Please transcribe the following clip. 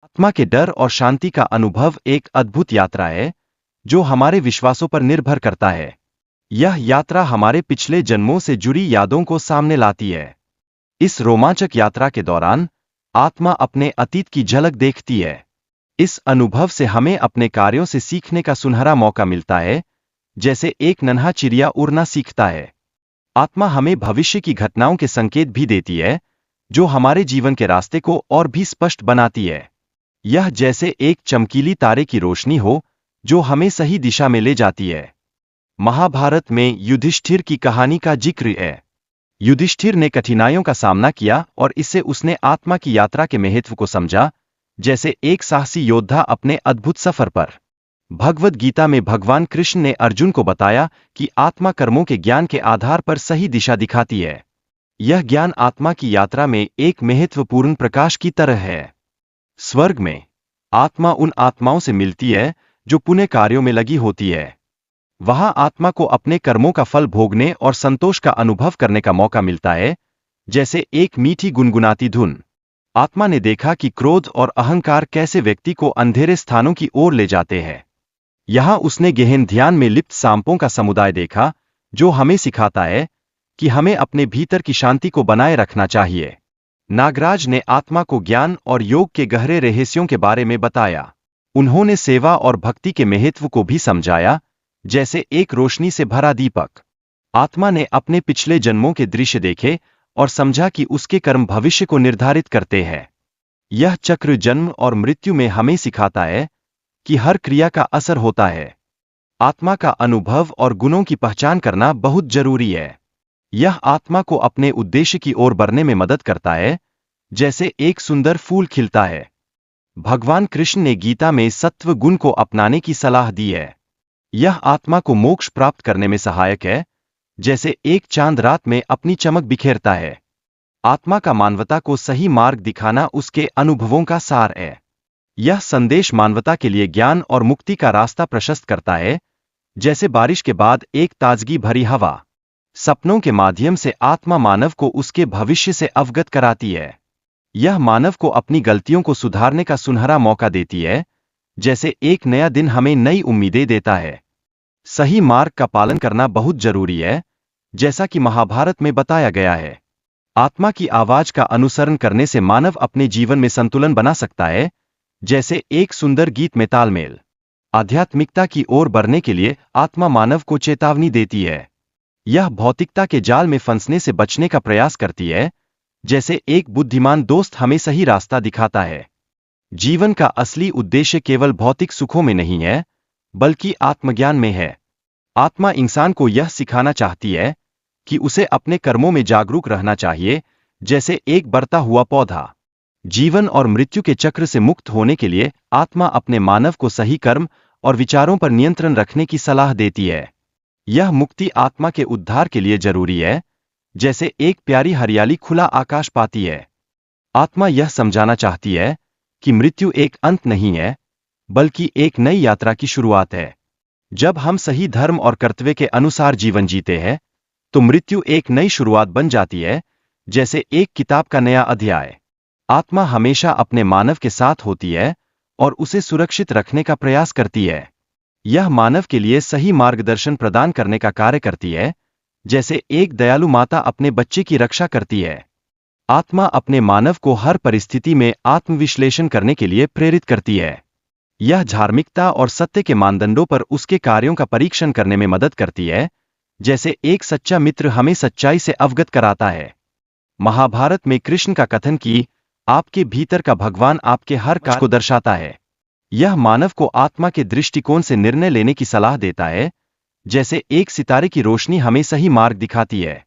आत्मा के डर और शांति का अनुभव एक अद्भुत यात्रा है जो हमारे विश्वासों पर निर्भर करता है। यह यात्रा हमारे पिछले जन्मों से जुड़ी यादों को सामने लाती है। इस रोमांचक यात्रा के दौरान आत्मा अपने अतीत की झलक देखती है। इस अनुभव से हमें अपने कार्यों से सीखने का सुनहरा मौका मिलता है, जैसे एक नन्हा चिड़िया उड़ना सीखता है। आत्मा हमें भविष्य की घटनाओं के संकेत भी देती है, जो हमारे जीवन के रास्ते को और भी स्पष्ट बनाती है। यह जैसे एक चमकीली तारे की रोशनी हो जो हमें सही दिशा में ले जाती है। महाभारत में युधिष्ठिर की कहानी का जिक्र है। युधिष्ठिर ने कठिनाइयों का सामना किया और इससे उसने आत्मा की यात्रा के महत्व को समझा, जैसे एक साहसी योद्धा अपने अद्भुत सफर पर। भगवद गीता में भगवान कृष्ण ने अर्जुन को बताया कि आत्मा कर्मों के ज्ञान के आधार पर सही दिशा दिखाती है। यह ज्ञान आत्मा की यात्रा में एक महत्वपूर्ण प्रकाश की तरह है। स्वर्ग में आत्मा उन आत्माओं से मिलती है जो पुण्य कार्यों में लगी होती है। वहां आत्मा को अपने कर्मों का फल भोगने और संतोष का अनुभव करने का मौका मिलता है, जैसे एक मीठी गुनगुनाती धुन। आत्मा ने देखा कि क्रोध और अहंकार कैसे व्यक्ति को अंधेरे स्थानों की ओर ले जाते हैं। यहां उसने गहन ध्यान में लिप्त सांपों का समुदाय देखा, जो हमें सिखाता है कि हमें अपने भीतर की शांति को बनाए रखना चाहिए। नागराज ने आत्मा को ज्ञान और योग के गहरे रहस्यों के बारे में बताया। उन्होंने सेवा और भक्ति के महत्व को भी समझाया, जैसे एक रोशनी से भरा दीपक। आत्मा ने अपने पिछले जन्मों के दृश्य देखे और समझा कि उसके कर्म भविष्य को निर्धारित करते हैं। यह चक्र जन्म और मृत्यु में हमें सिखाता है कि हर क्रिया का असर होता है। आत्मा का अनुभव और गुणों की पहचान करना बहुत जरूरी है। यह आत्मा को अपने उद्देश्य की ओर बढ़ने में मदद करता है, जैसे एक सुंदर फूल खिलता है। भगवान कृष्ण ने गीता में सत्व गुण को अपनाने की सलाह दी है। यह आत्मा को मोक्ष प्राप्त करने में सहायक है, जैसे एक चांद रात में अपनी चमक बिखेरता है। आत्मा का मानवता को सही मार्ग दिखाना उसके अनुभवों का सार है। यह संदेश मानवता के लिए ज्ञान और मुक्ति का रास्ता प्रशस्त करता है, जैसे बारिश के बाद एक ताजगी भरी हवा। सपनों के माध्यम से आत्मा मानव को उसके भविष्य से अवगत कराती है। यह मानव को अपनी गलतियों को सुधारने का सुनहरा मौका देती है, जैसे एक नया दिन हमें नई उम्मीदें देता है। सही मार्ग का पालन करना बहुत जरूरी है, जैसा कि महाभारत में बताया गया है। आत्मा की आवाज का अनुसरण करने से मानव अपने जीवन में संतुलन बना सकता है, जैसे एक सुंदर गीत में तालमेल। आध्यात्मिकता की ओर बढ़ने के लिए आत्मा मानव को चेतावनी देती है। यह भौतिकता के जाल में फंसने से बचने का प्रयास करती है, जैसे एक बुद्धिमान दोस्त हमें सही रास्ता दिखाता है। जीवन का असली उद्देश्य केवल भौतिक सुखों में नहीं है, बल्कि आत्मज्ञान में है। आत्मा इंसान को यह सिखाना चाहती है कि उसे अपने कर्मों में जागरूक रहना चाहिए, जैसे एक बढ़ता हुआ पौधा। जीवन और मृत्यु के चक्र से मुक्त होने के लिए आत्मा अपने मानव को सही कर्म और विचारों पर नियंत्रण रखने की सलाह देती है। यह मुक्ति आत्मा के उद्धार के लिए जरूरी है, जैसे एक प्यारी हरियाली खुला आकाश पाती है। आत्मा यह समझाना चाहती है कि मृत्यु एक अंत नहीं है, बल्कि एक नई यात्रा की शुरुआत है। जब हम सही धर्म और कर्तव्य के अनुसार जीवन जीते हैं, तो मृत्यु एक नई शुरुआत बन जाती है, जैसे एक किताब का नया अध्याय। आत्मा हमेशा अपने मानव के साथ होती है और उसे सुरक्षित रखने का प्रयास करती है। यह मानव के लिए सही मार्गदर्शन प्रदान करने का कार्य करती है, जैसे एक दयालु माता अपने बच्चे की रक्षा करती है। आत्मा अपने मानव को हर परिस्थिति में आत्मविश्लेषण करने के लिए प्रेरित करती है। यह धार्मिकता और सत्य के मानदंडों पर उसके कार्यों का परीक्षण करने में मदद करती है, जैसे एक सच्चा मित्र हमें सच्चाई से अवगत कराता है। महाभारत में कृष्ण का कथन कि आपके भीतर का भगवान आपके हर कार्य को दर्शाता है। यह मानव को आत्मा के दृष्टिकोण से निर्णय लेने की सलाह देता है, जैसे एक सितारे की रोशनी हमें सही मार्ग दिखाती है।